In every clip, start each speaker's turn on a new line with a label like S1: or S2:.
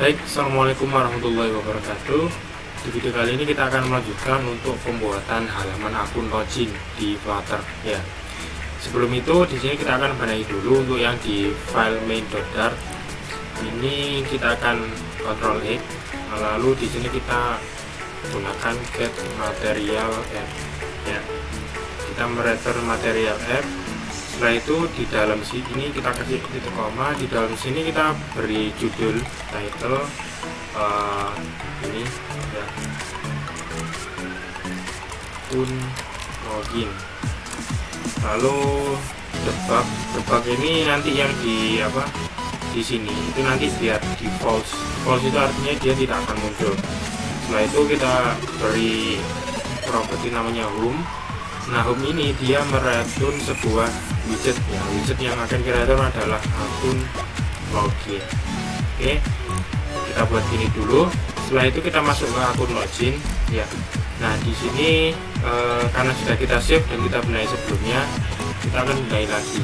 S1: Baik, assalamualaikum warahmatullahi wabarakatuh. Di video kali ini kita akan melanjutkan untuk pembuatan halaman akun login di Flutter. Ya, sebelum itu di sini kita akan benahi dulu untuk yang di file main.dart. Ini kita akan Ctrl X, lalu di sini kita gunakan get material f. Ya, kita mereturn material f. Setelah itu di dalam sini kita kasih titik koma, di dalam sini kita beri judul title ini ya, akun login. Lalu debug ini nanti yang di sini itu nanti biar di false itu artinya dia tidak akan muncul. Setelah itu kita beri properti namanya home. Nah, home ini dia mereturn sebuah widget ya. Widget yang akan kita return adalah akun login. Oke, kita buat gini dulu. Setelah itu kita masuk ke akun login ya. Nah, di sini karena sudah kita save dan kita benahi sebelumnya, kita akan benahi lagi.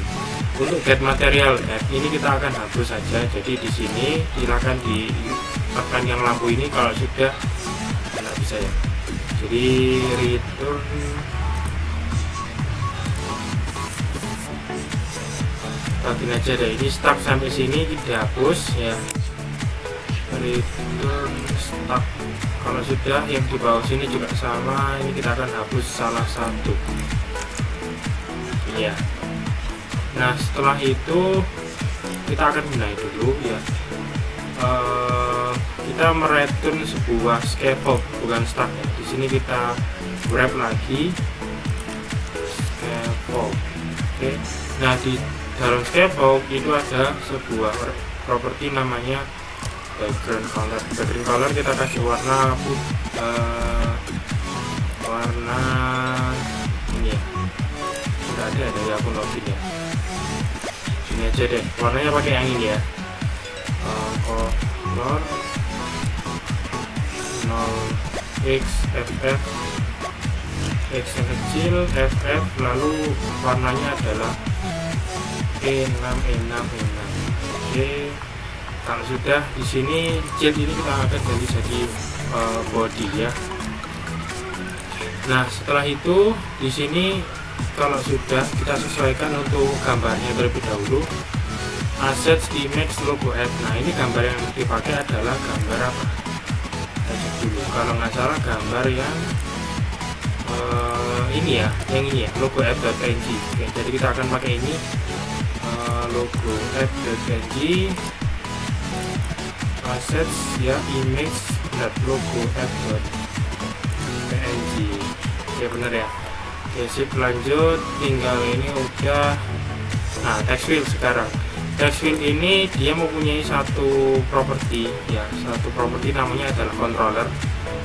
S1: Untuk get material f ini kita akan hapus saja. Jadi di sini silakan ditekan yang lampu ini kalau sudah tidak bisa ya. Jadi return bagian aja deh, ini start sampai sini dihapus ya. Return start, kalau sudah yang di bawah sini juga sama, ini kita akan hapus salah satu ya. Nah, setelah itu kita akan benahi dulu ya. Kita mereturn sebuah scaffold, bukan start ya. Di sini kita wrap lagi scaffold. Oke. Nah, di dalam scaffold itu ada sebuah properti namanya background color. Background color kita kasih warna warna ini ya. Sudah ada dari akun login ya. Ini aja deh, warnanya pakai yang ini ya. Color 0xff, x yang kecil, ff, lalu warnanya adalah E6. Oke, kalau sudah di sini jet ini kita akan jadi body ya. Nah, setelah itu di sini kalau sudah kita sesuaikan untuk gambarnya terlebih dahulu. Assets image logo add. Nah, ini gambar yang dipakai adalah gambar apa? Kita cek dulu. Kalau nggak salah gambar yang ini ya, yang ini ya, logo app.png. Oke, jadi kita akan pakai ini. Logo app.png, assets ya, image logo app.png. Ya, benar ya. Oke, sip, lanjut. Tinggal ini udah. Nah, text field sekarang. Text field ini dia mempunyai satu properti ya, satu properti namanya adalah controller.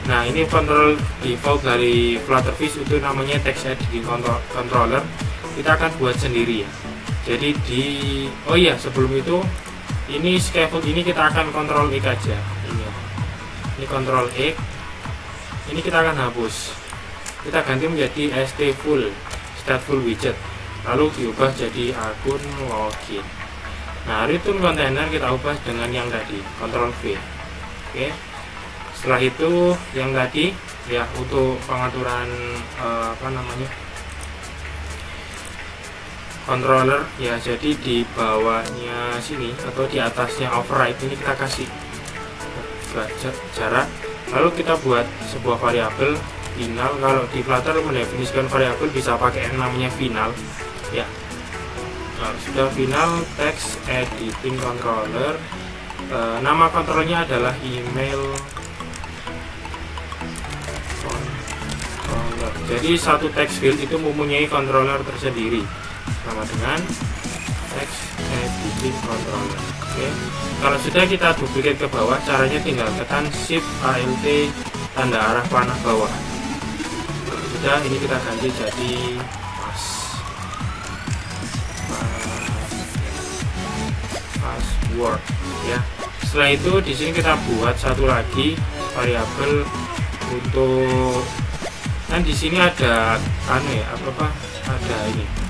S1: Nah, ini control default dari Flutterfish itu namanya text editing controller. Kita akan buat sendiri ya. Jadi oh iya, sebelum itu ini scaffold ini kita akan kontrol X aja ini kontrol X, ini kita akan hapus, kita ganti menjadi stateful widget, lalu diubah jadi akun login. Nah, return container kita ubah dengan yang tadi, Ctrl V. Oke, setelah itu yang tadi ya, untuk pengaturan controller ya, jadi di bawahnya sini atau di atasnya override ini kita kasih jarak, lalu kita buat sebuah variabel final. Kalau di Flutter mendefinisikan variabel bisa pakai yang namanya final ya. Nah, sudah final, text editing controller, nama kontrolnya adalah email controller. Jadi satu text field itu mempunyai controller tersendiri sama dengan text editing controller. Oke, kalau sudah kita duplicate ke bawah, caranya tinggal tekan shift alt tanda arah panah bawah. Kalau sudah, ini kita ganti jadi password ya. Setelah itu di sini kita buat satu lagi variabel untuk, kan di sini ada ada ini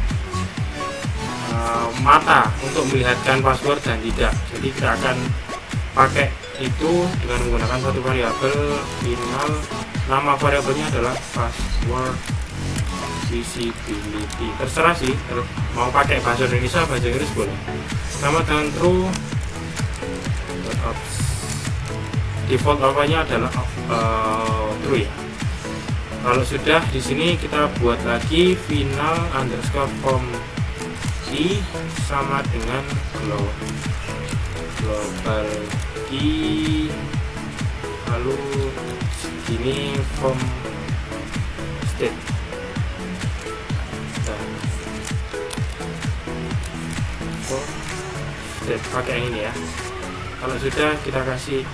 S1: mata untuk melihatkan password dan tidak. Jadi kita akan pakai itu dengan menggunakan satu variabel final. Nama variabelnya adalah password visibility. Terserah sih, mau pakai bahasa Indonesia, bahasa Inggris boleh. Sama dengan true. Default alfanya adalah true ya. Kalau sudah, di sini kita buat lagi final underscore form key sama dengan global key, lalu ini form state. Pakai yang ini ya. Kalau sudah, kita kasih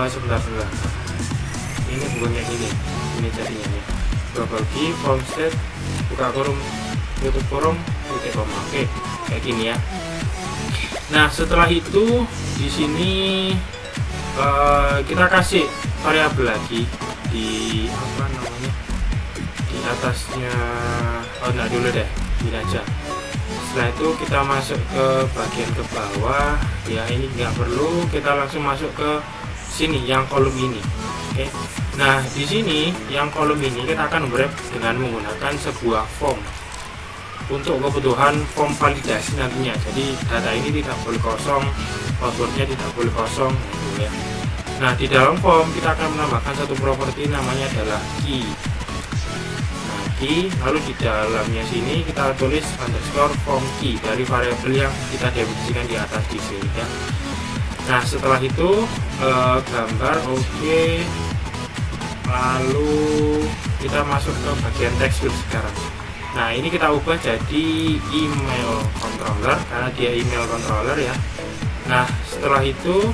S1: sebentar, ini bukan kayak gini, ini jadinya nih, global key form state, buka kurung, tutup kurung, titik koma. Oke, kayak gini ya. Nah, setelah itu di sini kita kasih variabel lagi di apa namanya, di atasnya. Enggak dulu deh, ini aja. Setelah itu kita masuk ke bagian ke bawah ya, ini nggak perlu, kita langsung masuk ke sini yang kolom ini. Oke. Nah, di sini yang kolom ini kita akan wrap dengan menggunakan sebuah form untuk kebutuhan form validasi nantinya. Jadi data ini tidak boleh kosong, passwordnya tidak boleh kosong gitu ya. Nah, di dalam form kita akan menambahkan satu properti namanya adalah key. Lalu di dalamnya sini kita tulis underscore form key dari variabel yang kita definisikan di atas di sini ya. Nah, setelah itu gambar oke. Lalu kita masuk ke bagian text field sekarang. Nah, ini kita ubah jadi email controller karena dia email controller ya. Nah, setelah itu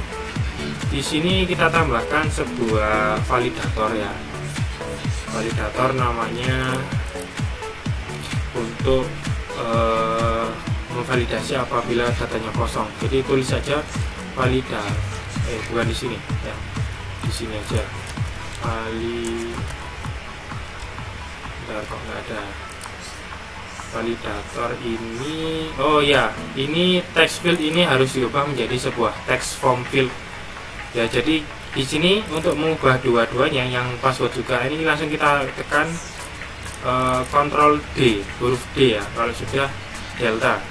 S1: di sini kita tambahkan sebuah validator ya. Validator namanya untuk memvalidasi apabila datanya kosong. Jadi tulis saja bukan di sini ya, di sini aja kok nggak ada validator ini. Oh ya, ini text field ini harus diubah menjadi sebuah text form field ya. Jadi di sini untuk mengubah dua-duanya yang password juga, ini langsung kita tekan Ctrl D, huruf D ya. Kalau sudah delta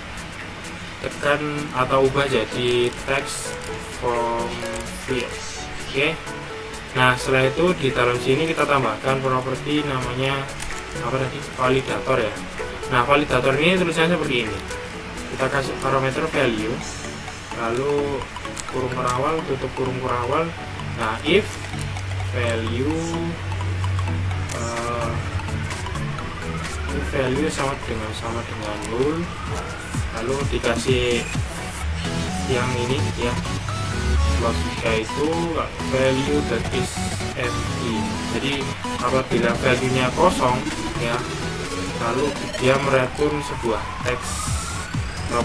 S1: tekan atau ubah jadi text form field. Oke. Nah, setelah itu di dalam sini kita tambahkan properti namanya apa tadi, validator ya. Nah, validator ini tulisannya seperti ini. Kita kasih parameter value, lalu kurung kurawal, tutup kurung kurawal. Nah, if value sama dengan null, lalu dikasih yang ini ya, logika itu value that is empty. Jadi apabila value nya kosong ya, lalu dia mereturn sebuah teks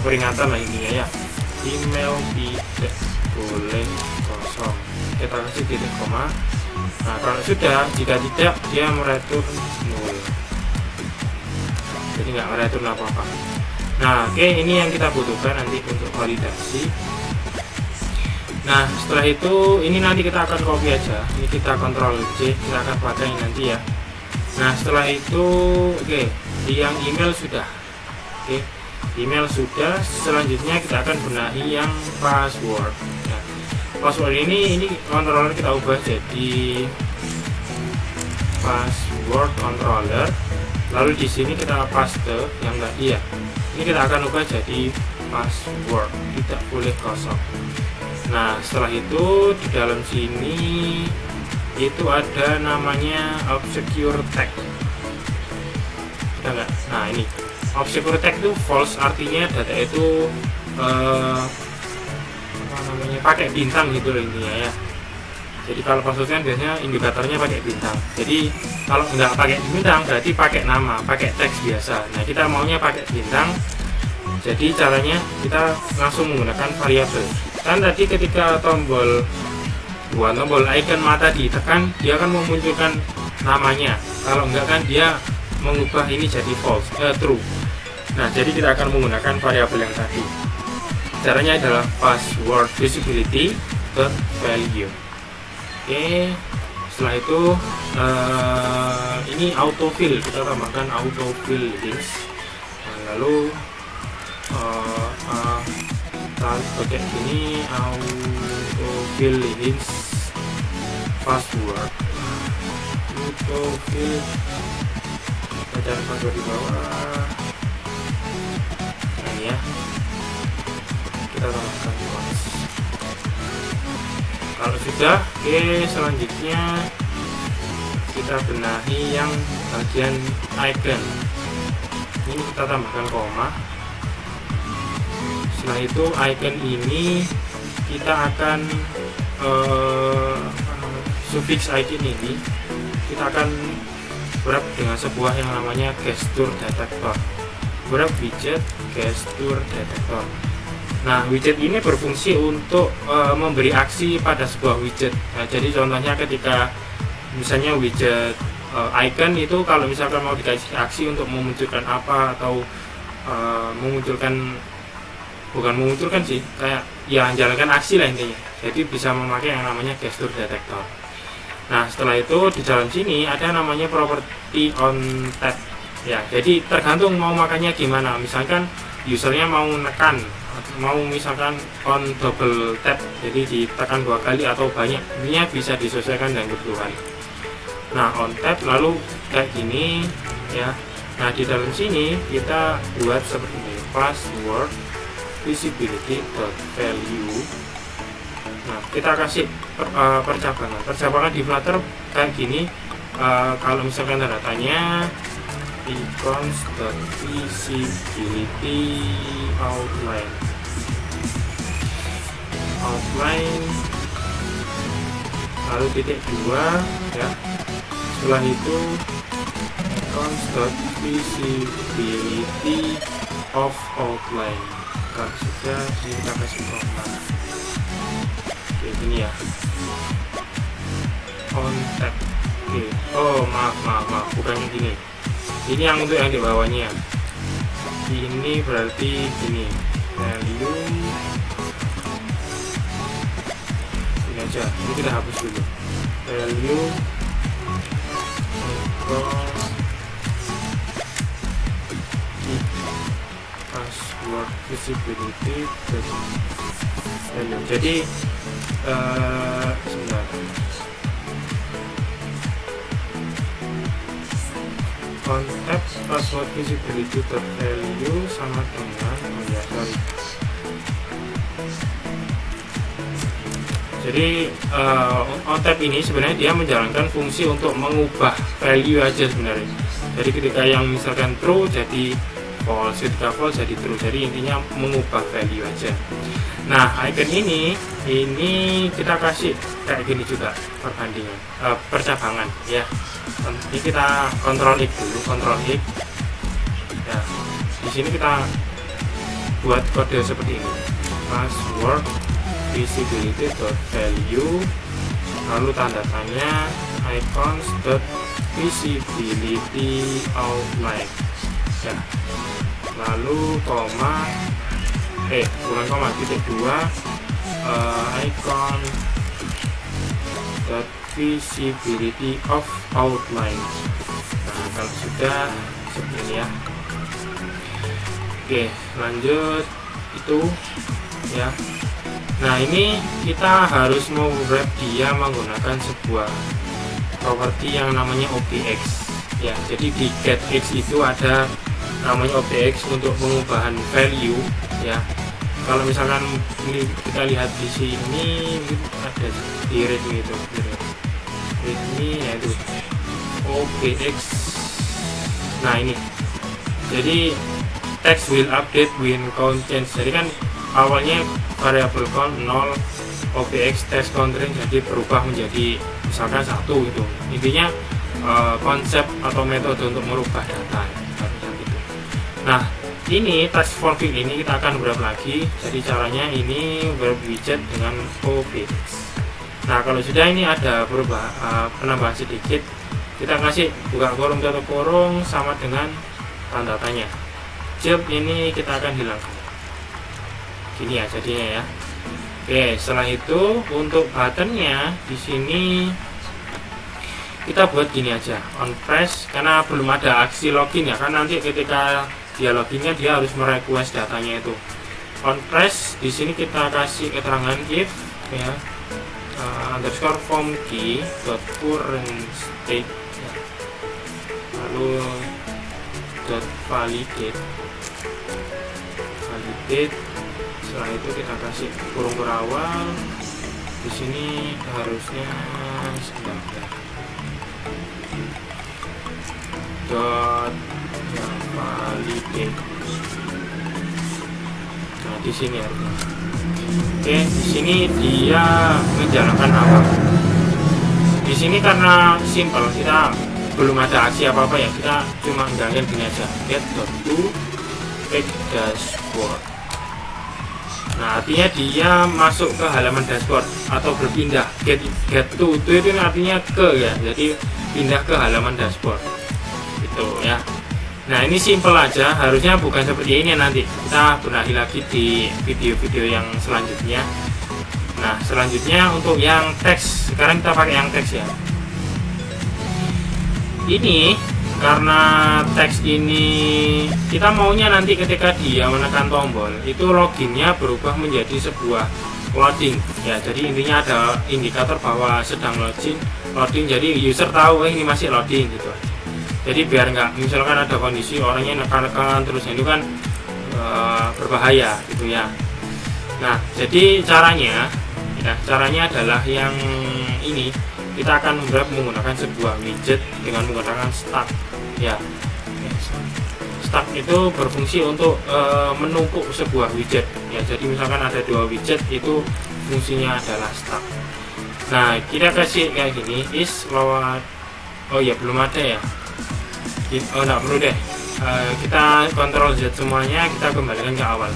S1: peringatan lah intinya ya, email tidak boleh kosong. Kita kasih titik koma. Nah, kalau sudah, jika tidak, dia mereturn null. Jadi nggak mereturn apa-apa. Nah, oke, ini yang kita butuhkan nanti untuk validasi. Nah, setelah itu ini nanti kita akan copy aja. Ini kita Ctrl C, kita akan pakai nanti ya. Nah, setelah itu oke, yang email sudah. Oke, email sudah. Selanjutnya kita akan benahi yang password. Nah, password ini controller kita ubah jadi password controller. Lalu di sini kita paste yang tadi ya. Ini kita akan ubah jadi password, tidak boleh kosong. Nah, setelah itu di dalam sini itu ada namanya obscure tag. Udah nggak? Nah, ini obscure tag itu false, artinya data itu apa namanya, pakai bintang gitu loh intinya ya. Jadi kalau password kan biasanya indikatornya pakai bintang. Jadi kalau nggak pakai bintang berarti pakai nama, pakai teks biasa. Nah, kita maunya pakai bintang. Jadi caranya kita langsung menggunakan variabel. Kan tadi ketika tombol icon mata ditekan, dia akan memunculkan namanya. Kalau enggak kan dia mengubah ini jadi false, true. Nah, jadi kita akan menggunakan variabel yang tadi. Caranya adalah password visibility, value. Oke, setelah itu ini autofill, kita tambahkan autofill hints. Nah, lalu kita pakai ini autofill hints password, autofill bacaan password di bawah. Nah, ini ya, kita tambahkan once. Kalau sudah, oke, selanjutnya kita benahi yang bagian icon. Ini kita tambahkan koma. Setelah itu icon ini kita akan suffix icon ini kita akan wrap dengan sebuah yang namanya gesture detector. Wrap widget gesture detector. Nah, widget ini berfungsi untuk memberi aksi pada sebuah widget. Nah, jadi contohnya ketika misalnya widget icon itu kalau misalkan mau dikasih aksi untuk memunculkan apa atau bukan memunculkan sih, kayak ya menjalankan aksi lah intinya. Jadi bisa memakai yang namanya gesture detector. Nah, setelah itu di dalam sini ada namanya property on tap. Ya, jadi tergantung mau makanya gimana. Misalkan usernya mau menekan, mau misalkan on double tap, jadi ditekan 2 kali atau banyak, ini bisa disesuaikan dengan kebutuhan. Nah, on tap lalu kayak gini ya. Nah, di dalam sini kita buat seperti ini, password visibility.value. Nah, kita kasih percabangan di Flutter kayak gini. Kalau misalkan tanda tanya icons.visibility outline lalu titik 2 ya. Setelah itu icons.visibility of outline. Kalau sudah kita kasih koma kayak gini ya, on tap. Oke. Oh, maaf, bukan yang gini. Ini yang untuk yang di bawahnya. Ini berarti gini, value ini aja. Ini kita hapus dulu. Value password visibility value. Jadi sebentar. Konteks password visibility value sama dengan jadi on tap ini sebenarnya dia menjalankan fungsi untuk mengubah value aja sebenarnya. Jadi ketika yang misalkan true jadi false, ketika false jadi true. Jadi intinya mengubah value aja. Nah, icon ini kita kasih kayak gini juga perbandingan, percabangan ya. Ini kita kontrol X dulu, kontrol X. Ya, di sini kita buat kode seperti ini. Password visibility.value lalu tanda tanya icons.visibility outline. Ya. Lalu koma bukan koma, titik 2 icon visibility of outline. Nah, kalau sudah seperti ini ya. Oke, lanjut itu ya. Nah, ini kita harus mau wrap dia menggunakan sebuah properti yang namanya OBX ya. Jadi di getX itu ada namanya OBX untuk pengubahan value ya. Kalau misalkan ini kita lihat di sini ada di readme itu, readme yaitu OBX. Nah, ini jadi text will update when count change. Jadi kan awalnya variabel count 0, OBX text count range jadi berubah menjadi misalkan 1 itu. Intinya konsep atau metode untuk merubah data gitu. Nah, ini text form field ini kita akan wrap lagi. Jadi caranya ini wrap widget dengan OBX. Nah, kalau sudah ini ada penambahan sedikit, kita kasih buka kurung tutup kurung sama dengan tanda tanya. Job ini kita akan hilangkan. Gini ya jadinya ya. Oke, setelah itu untuk buttonnya di sini kita buat gini aja, on press, karena belum ada aksi login ya, kan nanti ketika dia loginnya dia harus merequest datanya itu. On press di sini kita kasih keterangan if ya, underscore form key dot current state ya. Lalu dot validate. Setelah itu kita kasih kurung berawal. Di sini harusnya sebentar. Dot validate. Nah, di sini harusnya. Oke, di sini dia menjalankan apa? Di sini karena simple, kita belum ada aksi apa-apa ya, kita cuma ngangin gini aja, get.to page dashboard. Nah, artinya dia masuk ke halaman dashboard atau berpindah. Get to itu artinya ke ya, jadi pindah ke halaman dashboard itu ya. Nah, ini simple aja, harusnya bukan seperti ini nanti. Kita benahi lagi di video-video yang selanjutnya. Nah, selanjutnya untuk yang teks, sekarang kita pakai yang teks ya. Ini karena teks ini kita maunya nanti ketika dia menekan tombol itu loginnya berubah menjadi sebuah loading ya. Jadi intinya ada indikator bahwa sedang loading, jadi user tahu ini masih loading gitu. Jadi biar nggak misalkan ada kondisi orangnya nekan-nekan terus itu kan berbahaya gitu ya. Nah, jadi caranya adalah yang ini, kita akan menggunakan sebuah widget dengan menggunakan stack ya. Stack itu berfungsi untuk menumpuk sebuah widget ya. Jadi misalkan ada dua widget, itu fungsinya adalah stack. Nah, kita kasih kayak gini, is lewat, oh ya belum ada ya. Oh, enggak perlu deh, kita Ctrl Z semuanya, kita kembalikan ke awal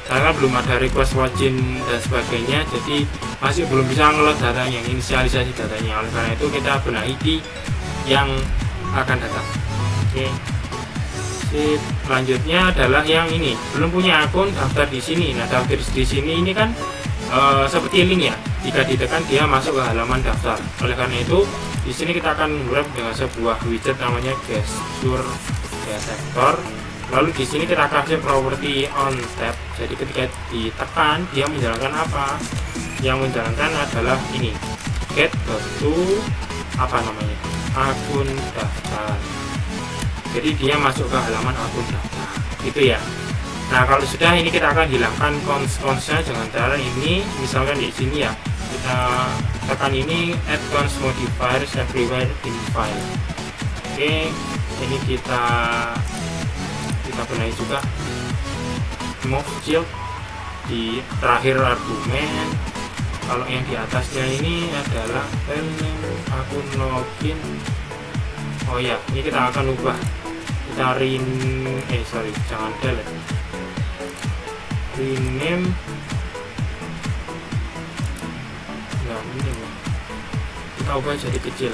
S1: karena belum ada request login dan sebagainya, jadi masih belum bisa ngeload datanya, inisialisasi datanya. Oleh karena itu kita benahi di yang akan datang. Oke. Selanjutnya adalah yang ini, belum punya akun, daftar di sini. Nah, daftar di sini ini kan seperti link ya, jika ditekan dia masuk ke halaman daftar. Oleh karena itu di sini kita akan wrap dengan sebuah widget namanya gesture detector. Lalu di sini kita kasih property on tab. Jadi ketika ditekan dia menjalankan apa? Yang menjalankan adalah ini, get.to apa namanya, akun daftar. Jadi dia masuk ke halaman akun daftar gitu ya. Nah, kalau sudah ini kita akan hilangkan cons-consnya dengan cara ini. Misalkan di sini ya, kita tekan ini add cons modifiers everywhere in file. Oke, ini kita benahi juga move child di terakhir argumen. Kalau yang di atasnya ini adalah file name akun login. Oh ya, ini kita akan ubah, kita jangan delete, rename nggak ini ya, kita ubah jadi kecil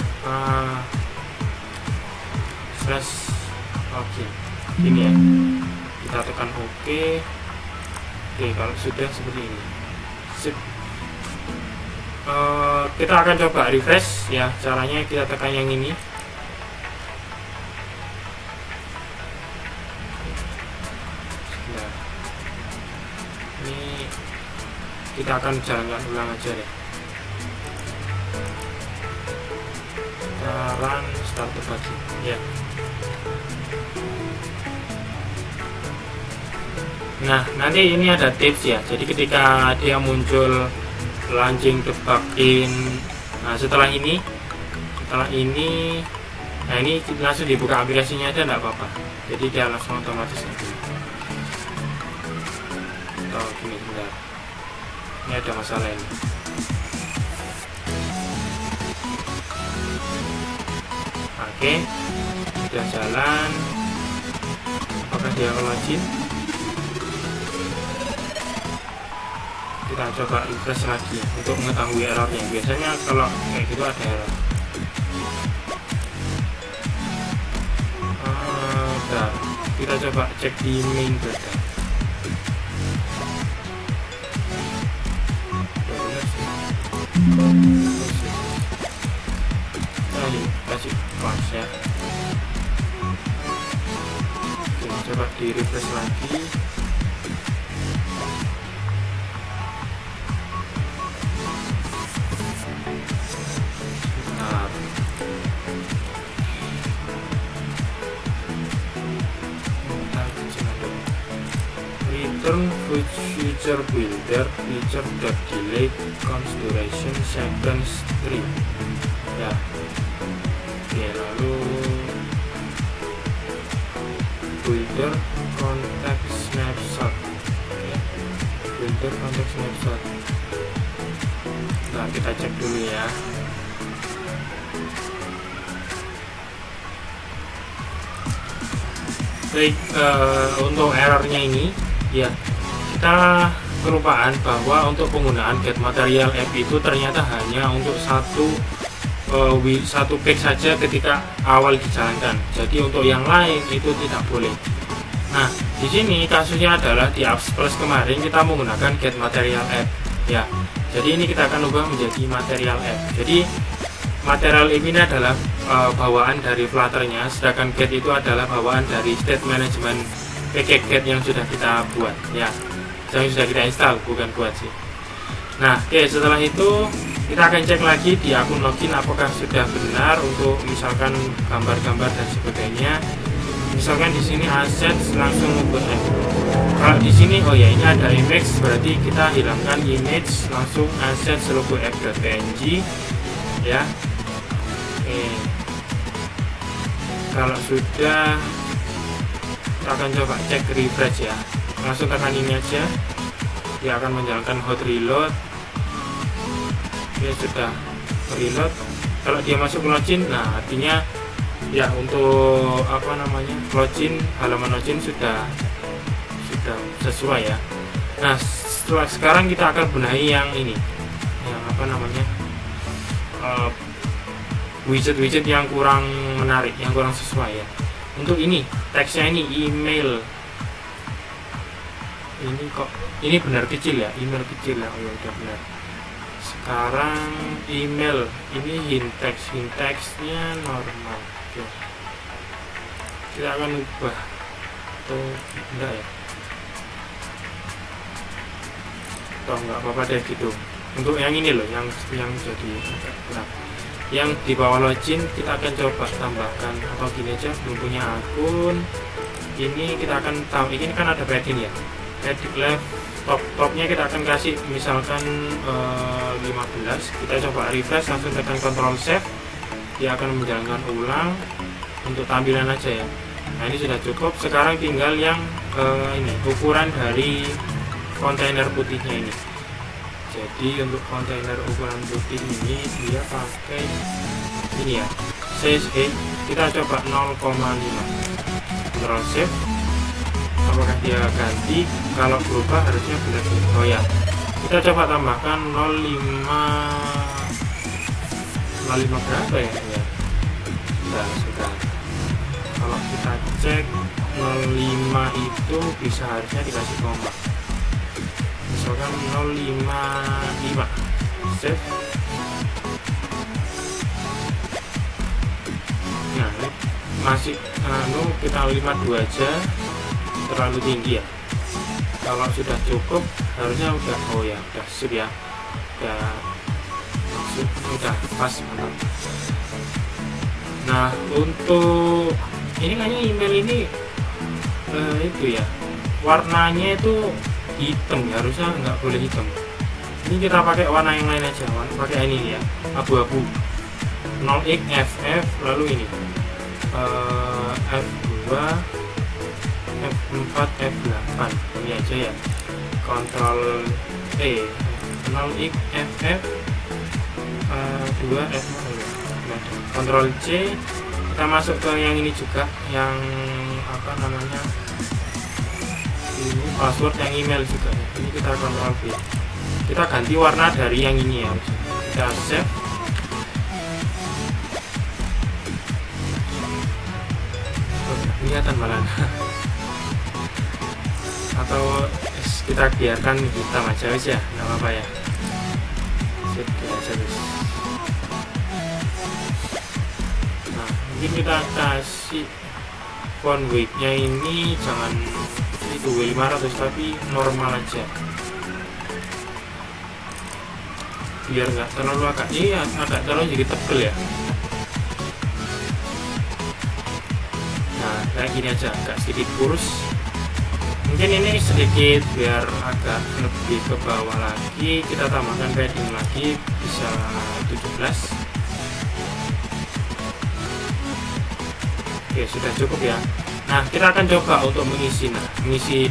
S1: slash login ini ya. Kita tekan OK. Oke, kalau sudah seperti ini sip. Kita akan coba refresh ya. Caranya kita tekan yang ini. Nah, ini kita akan jalankan ulang aja deh. Kita run start lagi ya. Nah, nanti ini ada tips ya. Jadi ketika dia muncul launching debug in, nah setelah ini nah ini langsung dibuka aplikasinya aja, enggak apa-apa. Jadi dia langsung otomatis nanti. Atau gini sebentar. Ini ada masalah ini. Oke, sudah jalan. Apakah dia login? Kita coba refresh lagi untuk mengetahui errornya. Biasanya kalau kayak gitu ada error. Kita coba cek di main data. Nah, ini kasih pas ya. Oke, coba di refresh lagi. Nah, return future builder feature that delay consideration sequence 3 ya. Oke, lalu builder context snapshot. Oke, builder context snapshot. Nah, kita cek dulu ya. Baik, untuk errornya ini ya, kita kelupaan bahwa untuk penggunaan get material app itu ternyata hanya untuk satu page saja ketika awal dijalankan. Jadi untuk yang lain itu tidak boleh. Nah, di sini kasusnya adalah di Apps Plus kemarin kita menggunakan get material app ya. Jadi ini kita akan ubah menjadi material app. Jadi material app ini adalah bawaan dari Flutter-nya, sedangkan get itu adalah bawaan dari state management package get yang sudah kita buat ya, yang sudah kita install, bukan buat sih. Nah, oke, setelah itu kita akan cek lagi di akun login apakah sudah benar untuk misalkan gambar-gambar dan sebagainya. Misalkan di sini assets langsung ubah app. Kalau di sini oh ya, ini ada image, berarti kita hilangkan image, langsung assets logo app.png ya. Oke. Kalau sudah, kita akan coba cek refresh ya. Langsung tekan ini aja, dia akan menjalankan hot reload. Dia sudah reload. Kalau dia masuk login, nah artinya ya untuk apa namanya, login, halaman login sudah sesuai ya. Nah, setelah sekarang kita akan benahi yang ini, yang apa namanya, widget-widget yang kurang menarik, yang kurang sesuai ya. Untuk ini teksnya ini email, ini kok ini benar kecil ya, email kecil ya. Oh ya, udah benar. Sekarang email ini hint-text-nya normal. Oke, kita akan ubah atau enggak ya, atau enggak apa-apa deh gitu. Untuk yang ini loh, yang jadi benar, yang di bawah login kita akan coba tambahkan atau gini aja, belum punya akun. Ini kita akan tahu, ini kan ada padding ya, edit left topnya kita akan kasih misalkan 15. Kita coba refresh, langsung tekan Ctrl Save, dia akan menjalankan ulang untuk tampilan aja ya. Nah, ini sudah cukup. Sekarang tinggal yang ini ukuran dari kontainer putihnya ini. Jadi untuk kontainer ukuran putih ini dia pakai ini ya, CSH. Kita coba 0,5. Ctrl Save. Apakah dia ganti? Kalau berubah harusnya benar. Oh ya, kita coba tambahkan 05 berapa ya? Sudah. Kalau kita cek 05 itu bisa harusnya dikasih koma. Misalkan 055. Save. Nah, ini masih kita 52 aja, terlalu tinggi ya. Kalau sudah cukup harusnya udah, oh ya udah sip ya, udah pas, mantap. Nah, untuk ini kayaknya email ini itu ya, warnanya itu hitam ya, harusnya nggak boleh hitam. Ini kita pakai warna yang lain aja, pakai ini ya, abu-abu 0xFF, lalu ini F2, F4, F8, ini aja ya. Ctrl E 0xFF 2 F, Ctrl C. Kita masuk ke yang ini juga, yang apa namanya, ini password yang email juga ya. Ini kita Ctrl V, kita ganti warna dari yang ini ya. Kita save. Kelihatan malah. Atau kita biarkan hitam aja ya, nggak apa-apa ya. Sip, kita aja guys. Nah, mungkin kita kasih font weight-nya ini jangan itu W500 tapi normal aja, biar nggak terlalu agak terlalu jadi tebel ya. Nah, kayak gini aja, agak sedikit kurus. Mungkin ini sedikit biar agak lebih ke bawah lagi, kita tambahkan padding lagi, bisa 17. Oke, sudah cukup ya. Nah, kita akan coba untuk mengisi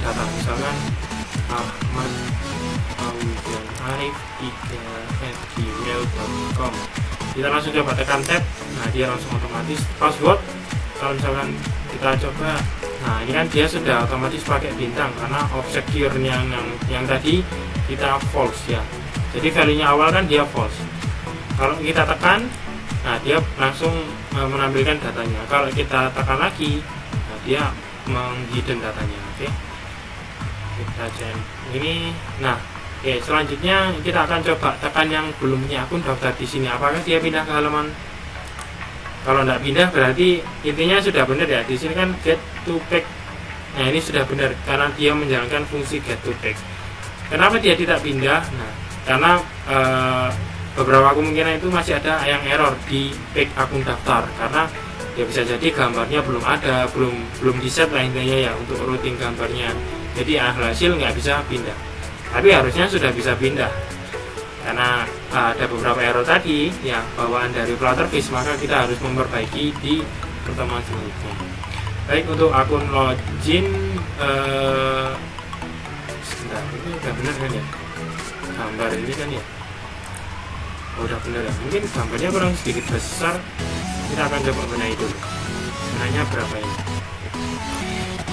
S1: data, misalkan Ahmad Audian Arif 3@gmail.com. Kita langsung coba tekan tab. Nah, dia langsung otomatis password. Kalau misalkan kita coba, nah ini kan dia sudah otomatis pakai bintang karena objek secure-nya yang tadi kita false ya. Jadi value-nya awal kan dia false. Kalau kita tekan, nah dia langsung menampilkan datanya. Kalau kita tekan lagi, nah dia menghidden datanya. Oke, kita cek ini. Nah, oke, selanjutnya kita akan coba tekan yang belum punya akun daftar di sini. Apakah dia pindah ke halaman? Kalau tidak pindah berarti intinya sudah benar ya. Di sini kan get to page. Nah, ini sudah benar karena dia menjalankan fungsi get to page. Kenapa dia tidak pindah? Nah, karena beberapa kemungkinan itu masih ada yang error di page akun daftar, karena ya bisa jadi gambarnya belum ada, belum di set lah intinya ya untuk routing gambarnya. Jadi hasil nggak bisa pindah. Tapi harusnya sudah bisa pindah karena ada beberapa error tadi ya bawaan dari Flutterfish, maka kita harus memperbaiki di pertemuan selanjutnya. Baik, untuk akun login sebentar, ini udah benar kan ya gambar ini kan ya. Oh, udah benar ya, mungkin gambarnya kurang sedikit besar. Kita akan coba benahi dulu. Benahnya berapa ini?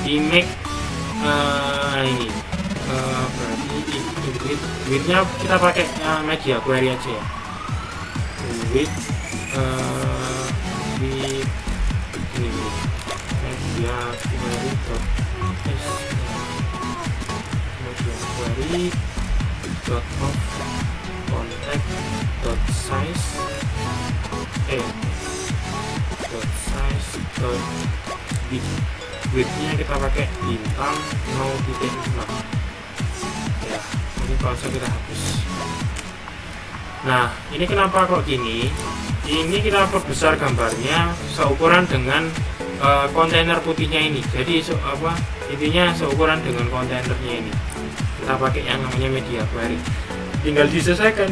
S1: Image ini berarti width-nya kita pakai media query aja ya. Width ini media query media query dot of contact dot size dot size dot width-nya kita pakai bintang 0.5 ya. Ini kalau kita hapus. Nah, ini kenapa kok gini? Ini kita perbesar gambarnya seukuran dengan kontainer putihnya ini. Jadi intinya seukuran dengan kontainernya ini. Kita pakai yang namanya media query. Tinggal disesuaikan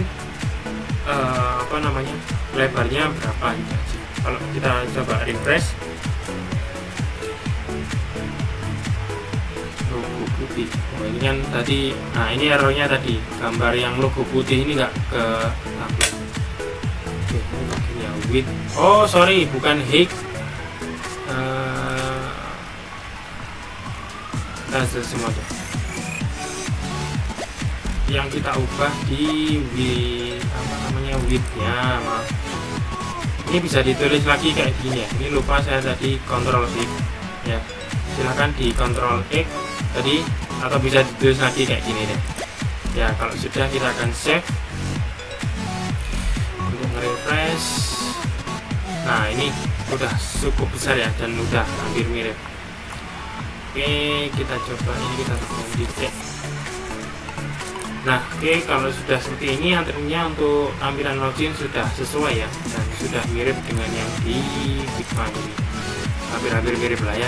S1: lebarnya berapa gitu aja. Kalau kita coba refresh, logo putih. Oh, ini kan tadi, nah ini errornya tadi gambar yang logo putih ini nggak ke upload. Oke, ini bagiannya width. Oh sorry, bukan height. Kita semua tuh. Yang kita ubah di width-nya, maaf. Ini bisa ditulis lagi kayak gini ya. Ini lupa saya tadi Ctrl X ya. Silahkan di Ctrl X tadi, atau bisa ditulis lagi kayak gini deh. Ya, kalau sudah kita akan save untuk refresh. Nah, ini udah cukup besar ya dan udah hampir mirip. Oke, kita coba ini, kita tekan di cek. Nah, oke, kalau sudah seperti ini artinya untuk tampilan login sudah sesuai ya, dan sudah mirip dengan yang di Figma ini. Hampir-hampir mirip lah ya.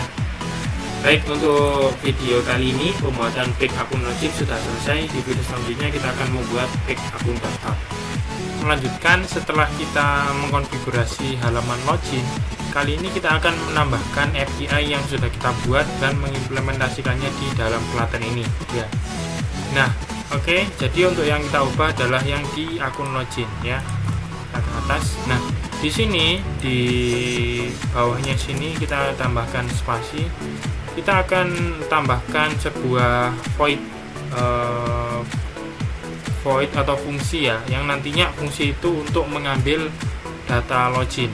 S1: Baik, untuk video kali ini pembuatan page akun login sudah selesai. Di video selanjutnya kita akan membuat page akun daftar. Melanjutkan, setelah kita mengkonfigurasi halaman login, kali ini kita akan menambahkan API yang sudah kita buat dan mengimplementasikannya di dalam Flutter ini ya. Nah, oke, jadi untuk yang kita ubah adalah yang di akun login ya, ke atas. Nah, di sini di bawahnya sini kita tambahkan spasi. Kita akan tambahkan sebuah void atau fungsi ya, yang nantinya fungsi itu untuk mengambil data login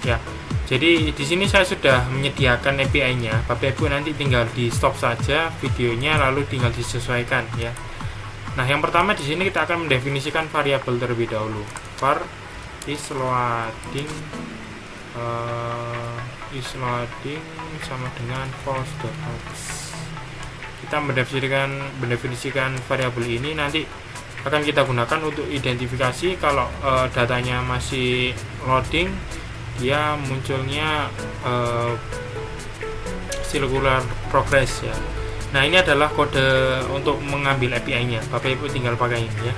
S1: ya. Jadi di sini saya sudah menyediakan API-nya. Bapak Ibu nanti tinggal di stop saja videonya, lalu tinggal disesuaikan ya. Nah, yang pertama di sini kita akan mendefinisikan variabel terlebih dahulu. Var is loading sama dengan false.out. Kita mendefinisikan variabel ini nanti akan kita gunakan untuk identifikasi kalau datanya masih loading, dia munculnya circular progress ya. Nah, ini adalah kode untuk mengambil API-nya. Bapak Ibu tinggal pakai ini ya.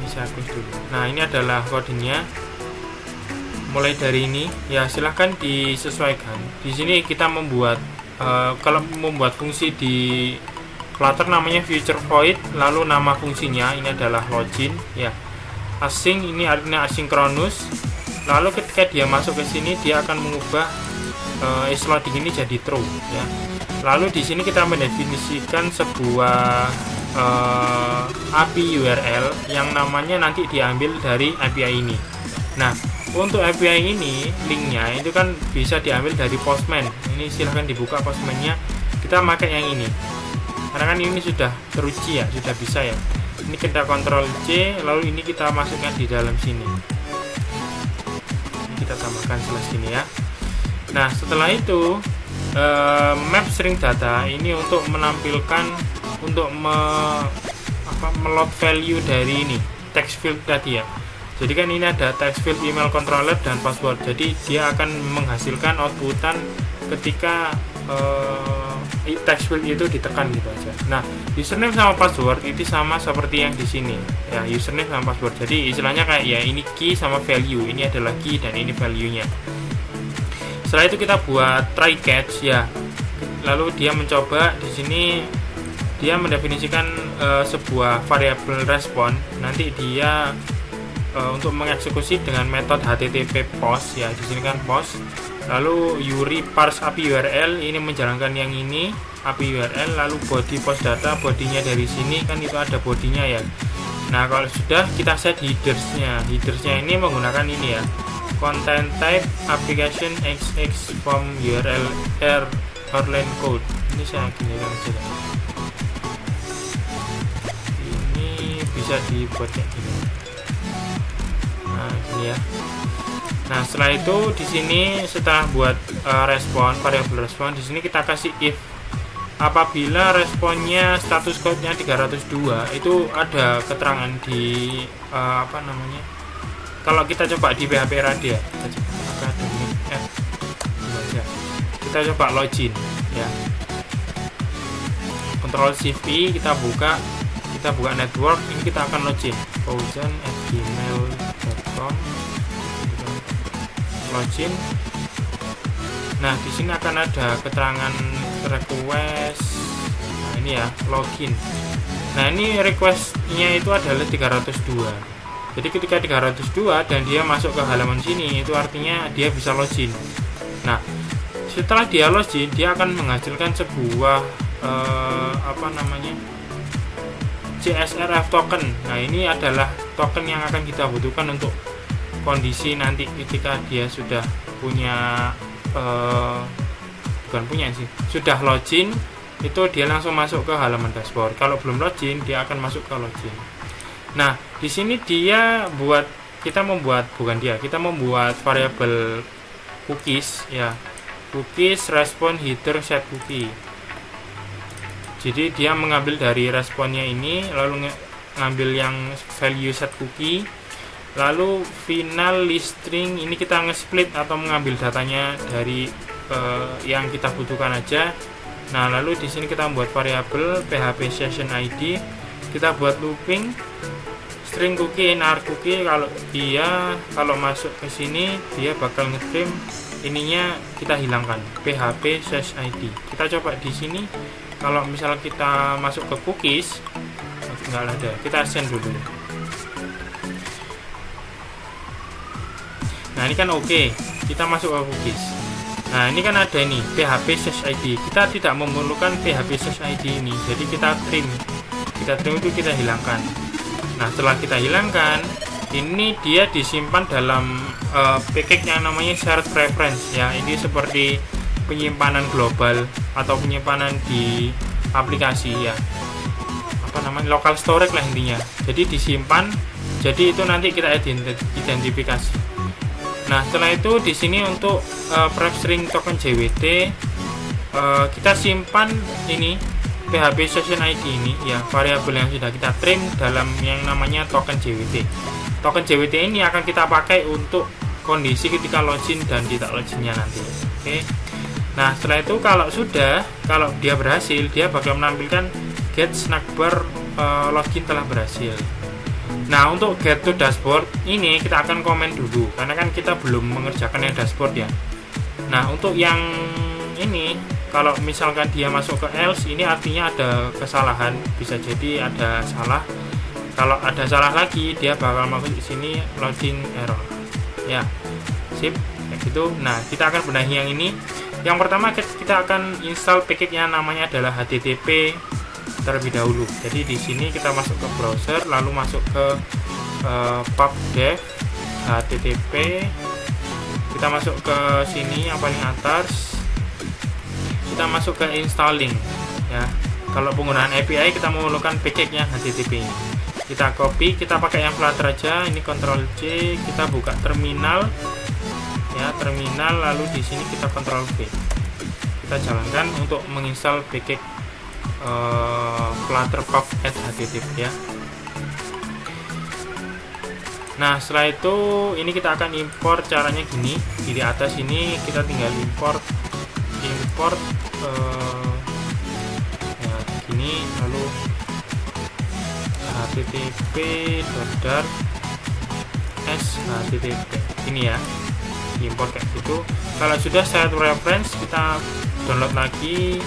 S1: Ini saya hapus dulu. Nah, ini adalah kodenya. Mulai dari ini ya, silahkan disesuaikan. Di sini kita membuat kalau membuat fungsi di Flutter namanya future void, lalu nama fungsinya ini adalah login ya. Async ini artinya asynchronous. Lalu ketika dia masuk ke sini, dia akan mengubah isLoading ini jadi true ya. Lalu di sini kita mendefinisikan sebuah API URL yang namanya nanti diambil dari API ini. Nah, untuk API ini linknya itu kan bisa diambil dari Postman. Ini silahkan dibuka Postman-nya. Kita pakai yang ini karena kan ini sudah teruji ya, sudah bisa ya. Ini kita Ctrl C, lalu ini kita masukkan di dalam sini. Ini kita tambahkan slash sini ya. Nah, setelah itu map string data ini untuk menampilkan untuk meload value dari ini text field tadi ya. Jadi kan ini ada text field, email controller, dan password. Jadi dia akan menghasilkan outputan ketika text field itu ditekan gitu aja. Nah, username sama password itu sama seperti yang di sini ya, username sama password. Jadi istilahnya kayak ya, ini key sama value, ini adalah key dan ini value-nya. Setelah itu kita buat try catch ya. Lalu dia mencoba di sini, dia mendefinisikan sebuah variabel respon. Nanti dia untuk mengeksekusi dengan metode http post ya. Di sini kan post. Lalu URI parse API URL ini menjalankan yang ini API URL. Lalu body post data, bodinya dari sini kan itu ada bodinya ya. Nah, kalau sudah kita set headersnya. Headersnya ini menggunakan ini ya, content type application xx from URL line code. Ini saya ginikan aja. Ini bisa dibuat kayak gini. Nah, ini ya. Nah, setelah itu di sini setelah buat respon, variabel respon, di sini kita kasih if apabila responnya status code-nya 302, itu ada keterangan di apa namanya? Kalau kita coba di PHP Radia, kita coba login ya. Ctrl Shift I, kita buka network, ini kita akan login. fauzan@gmail.com, login. Nah, di sini akan ada keterangan request. Nah, ini ya, login. Nah, ini requestnya itu adalah 302. Jadi ketika 302 dan dia masuk ke halaman sini, itu artinya dia bisa login. Nah, setelah dia login, dia akan menghasilkan sebuah apa namanya, CSRF token. Nah, ini adalah token yang akan kita butuhkan untuk kondisi nanti ketika dia sudah punya bukan punya sih, sudah login, itu dia langsung masuk ke halaman dashboard. Kalau belum login, dia akan masuk ke login. Nah, di sini kita membuat variabel cookies ya. Cookies respon header set cookie. Jadi dia mengambil dari responnya ini, lalu ngambil yang value set cookie, lalu final list string ini kita nge-split atau mengambil datanya dari yang kita butuhkan aja. Nah, lalu di sini kita membuat variabel php session id, kita buat looping string cookie nar cookie. Kalau masuk ke sini dia bakal nge-trim, ininya kita hilangkan php session id. Kita coba di sini, kalau misalnya kita masuk ke cookies nggak ada, kita send dulu. Nah, ini kan oke, kita masuk ke cookies. Nah, ini kan ada ini php session id, kita tidak memerlukan php session id ini, jadi kita trim itu kita hilangkan. Nah, setelah kita hilangkan, ini dia disimpan dalam package yang namanya shared preference ya. Ini seperti penyimpanan global atau penyimpanan di aplikasi ya. apa namanya, local storage lah intinya. Jadi disimpan, jadi itu nanti kita identifikasi. Nah setelah itu di sini untuk prep string token JWT, kita simpan ini PHP session ID ini ya, variabel yang sudah kita trim dalam yang namanya token JWT. Token JWT ini akan kita pakai untuk kondisi ketika login dan tidak loginnya nanti. Oke. Nah setelah itu kalau dia berhasil, dia bakal menampilkan get snack bar login telah berhasil. Nah untuk get to dashboard ini kita akan komen dulu karena kan kita belum mengerjakan yang dashboard ya. Nah untuk yang ini, kalau misalkan dia masuk ke else, ini artinya ada kesalahan, bisa jadi ada salah. Kalau ada salah lagi, dia bakal masuk di sini loading error. Ya, sip, kayak gitu. Nah, kita akan benahi yang ini. Yang pertama kita akan install package yang namanya adalah HTTP terlebih dahulu. Jadi di sini kita masuk ke browser, lalu masuk ke pubdev HTTP. Kita masuk ke sini yang paling atas. Kita masuk ke installing ya. Kalau penggunaan API kita memerlukan package-nya HTTP ini. Kita copy, kita pakai yang Flutter aja. Ini Ctrl C, kita buka terminal ya, terminal, lalu di sini kita Ctrl V. Kita jalankan untuk menginstal package Flutter pub HTTP ya. Nah setelah itu ini kita akan import, caranya gini. Di atas ini kita tinggal import ya gini, lalu http.dart http ini ya, import kayak gitu. Kalau sudah set reference, kita download lagi.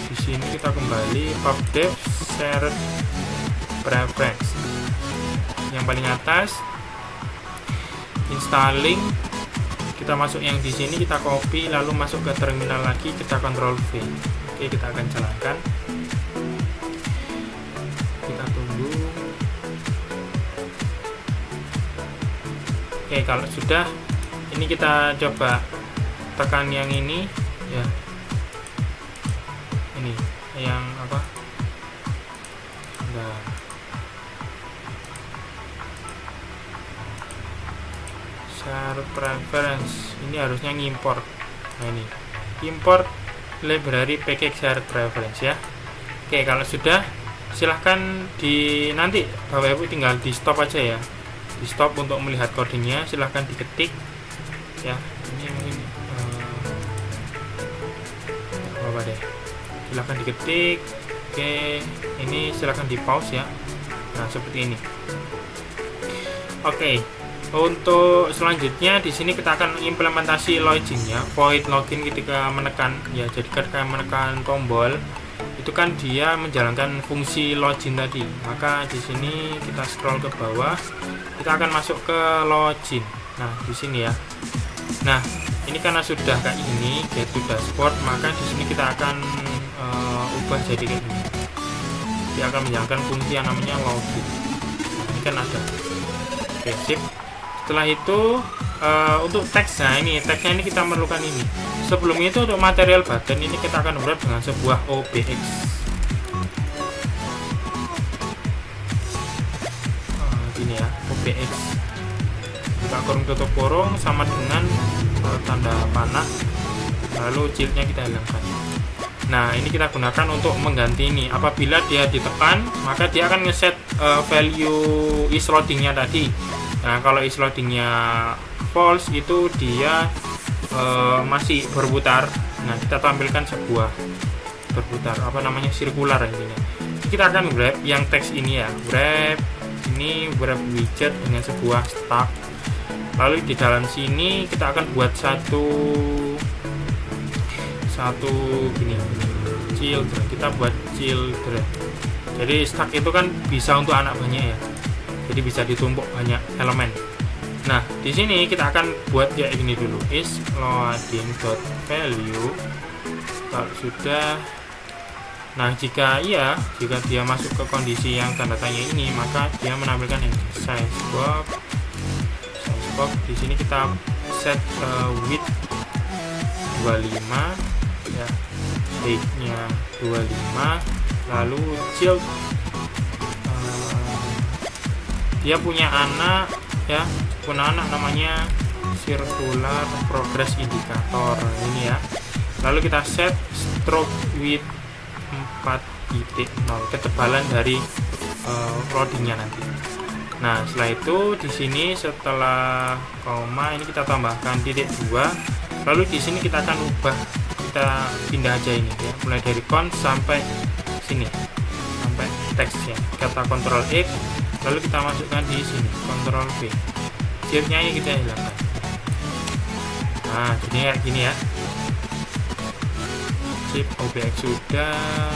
S1: Di sini kita kembali pubdev shared preference yang paling atas, installing. Kita masuk yang di sini, kita copy, lalu masuk ke terminal lagi, kita Ctrl V. Oke, kita akan jalankan. Kita tunggu. Oke, kalau sudah, ini kita coba tekan yang ini ya. Ini yang apa? Nah. Share preference ini harusnya ngimport. Nah ini import library package share preference ya. Oke, kalau sudah silahkan nanti Bapak Ibu tinggal di stop aja ya, di stop untuk melihat codingnya. Silahkan diketik ya. Ini mungkin apa deh, silahkan diketik. Oke, ini silahkan di pause ya. Nah seperti ini. Oke. Untuk selanjutnya di sini kita akan implementasi loginnya, void login ketika menekan ya. Jadi ketika menekan tombol itu kan dia menjalankan fungsi login tadi. Maka di sini kita scroll ke bawah, kita akan masuk ke login. Nah di sini ya. Nah ini karena sudah kayak ini get to dashboard, maka di sini kita akan ubah jadi kayak gini. Dia akan menjalankan fungsi yang namanya login. Nah, ini kan ada. Oke, sip. Setelah itu untuk teks, nah ini teksnya ini kita memerlukan ini. Sebelumnya itu untuk material button ini kita akan wrap dengan sebuah OBX. Gini ya, OBX. Buka kurung tutup kurung sama dengan tanda panah, lalu shieldnya kita hilangkan. Nah ini kita gunakan untuk mengganti ini. Apabila dia ditekan, maka dia akan ngeset value is loadingnya tadi. Nah kalau is loadingnya false, itu dia masih berputar. Nah kita tampilkan sebuah berputar, apa namanya, sirkular intinya. Kita akan wrap yang teks ini ya, wrap ini, wrap widget dengan sebuah stack. Lalu di dalam sini kita akan buat satu gini, children. Kita buat children. Jadi stack itu kan bisa untuk anak banyak ya. Jadi bisa ditumpuk banyak elemen. Nah, di sini kita akan buat kayak gini dulu. Is loading.value. Kalau sudah, nah jika dia masuk ke kondisi yang tanda tanya ini, maka dia menampilkan yang size box. Di sini kita set width 25 ya, height-nya 25, Lalu child, dia punya anak ya, punya anak namanya circular progress indicator ini ya. Lalu kita set stroke width 4.0, ketebalan dari loadingnya nanti. Nah setelah itu di sini setelah koma ini kita tambahkan titik 2. Lalu di sini kita akan ubah, kita pindah aja ini ya, mulai dari cons sampai sini sampai teksnya, kata Ctrl X, lalu kita masukkan di sini Ctrl V, shiftnya ini kita hilangkan. Nah jadi kayak gini ya, shift OBX sudah.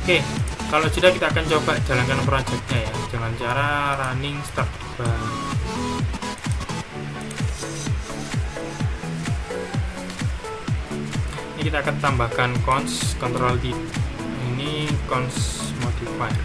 S1: Oke, kalau sudah kita akan coba jalankan projectnya ya dengan cara running start bar. Ini kita akan tambahkan cons, Ctrl D, ini cons modifier.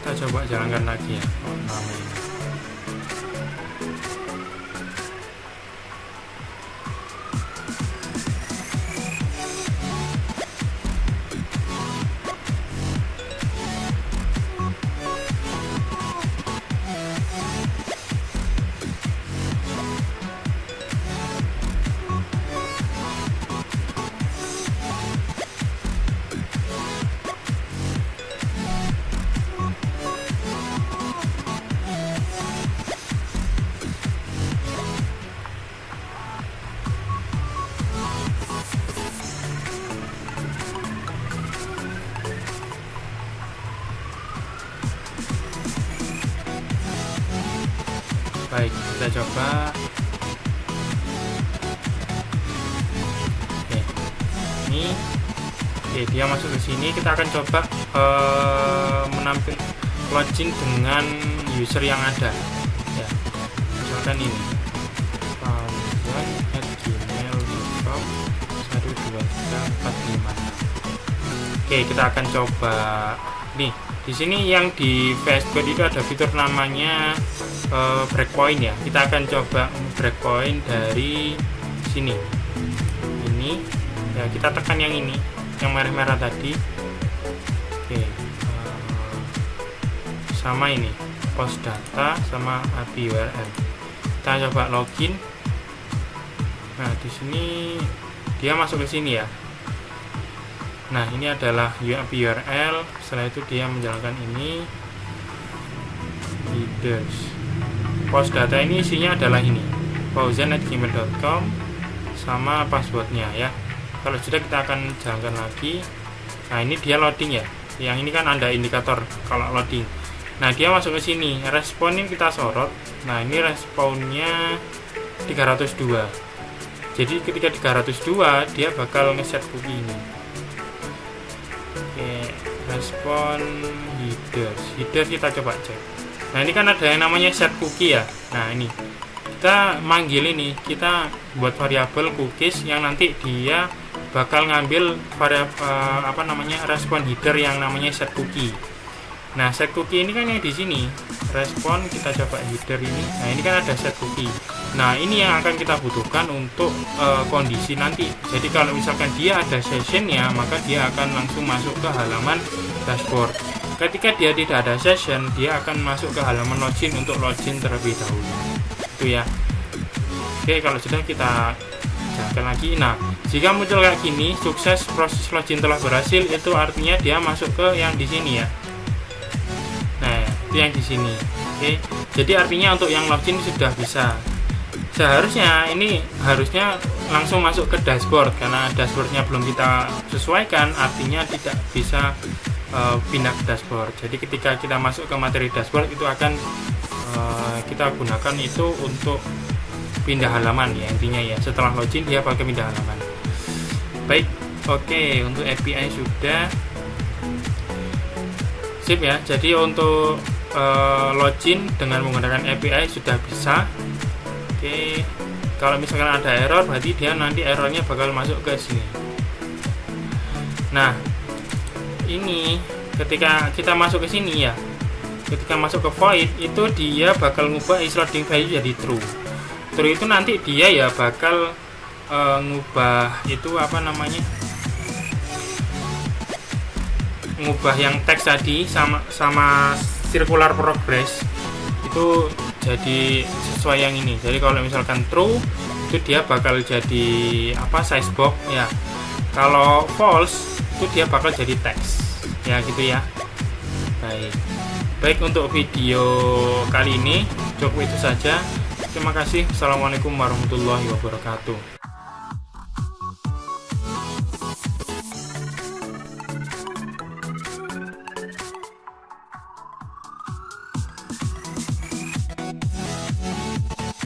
S1: Kita coba jalankan lagi ya. Baik, kita coba. Oke, ini, dia masuk ke sini. Kita akan coba menampil login dengan user yang ada. Ya, misalkan ini pausan@gmail.com 12345. Oke, kita akan coba. Nih, di sini yang di VS Code itu ada fitur namanya breakpoint ya. Kita akan coba breakpoint dari sini. Ini ya, kita tekan yang ini, yang merah-merah tadi. Oke, sama ini post data sama API URL. Kita coba login. di sini dia masuk ke sini ya. Nah, ini adalah URL. Setelah itu dia menjalankan ini headers. Post data ini isinya adalah ini, fauzan@gmail.com sama passwordnya ya. Kalau sudah, kita akan jalankan lagi. Nah, ini dia loading ya. Yang ini kan ada indikator kalau loading. Nah, dia masuk ke sini. Respon ini kita sorot. Nah, ini responnya 302. Jadi ketika 302 dia bakal ngeset cookie ini. Oke, respon headers kita coba cek. Nah, ini kan ada yang namanya set cookie ya. Nah, ini kita manggil ini, kita buat variabel cookies yang nanti dia bakal ngambil respon header yang namanya set cookie. Nah, set cookie ini kan yang di sini respon, kita coba header ini. Nah, ini kan ada set cookie. Nah, ini yang akan kita butuhkan untuk kondisi nanti. Jadi kalau misalkan dia ada sessionnya, maka dia akan langsung masuk ke halaman dashboard. Ketika dia tidak ada session, dia akan masuk ke halaman login untuk login terlebih dahulu. Itu ya. Oke, kalau sudah, kita jalankan lagi. Nah, jika muncul kayak gini, sukses, proses login telah berhasil, itu artinya dia masuk ke yang di sini ya. Nah, itu yang di sini. Oke, jadi artinya untuk yang login sudah bisa. Seharusnya ini harusnya langsung masuk ke dashboard, karena dashboardnya belum kita sesuaikan, artinya tidak bisa pindah ke dashboard. Jadi ketika kita masuk ke materi dashboard, itu akan kita gunakan itu untuk pindah halaman ya, intinya ya. Setelah login dia pakai pindah halaman. Baik, oke, untuk API sudah sip ya. Jadi untuk login dengan menggunakan API sudah bisa. Oke, kalau misalkan ada error, berarti dia nanti errornya bakal masuk ke sini. Nah, ini ketika kita masuk ke sini ya, ketika masuk ke void itu dia bakal ngubah is loading value jadi true. True itu nanti dia ya bakal ngubah itu ngubah yang teks tadi sama circular progress itu jadi sesuai yang ini. Jadi kalau misalkan true itu dia bakal jadi size box ya. Kalau false itu dia bakal jadi teks ya, gitu ya. Baik, untuk video kali ini cukup itu saja. Terima kasih. Assalamualaikum warahmatullahi wabarakatuh.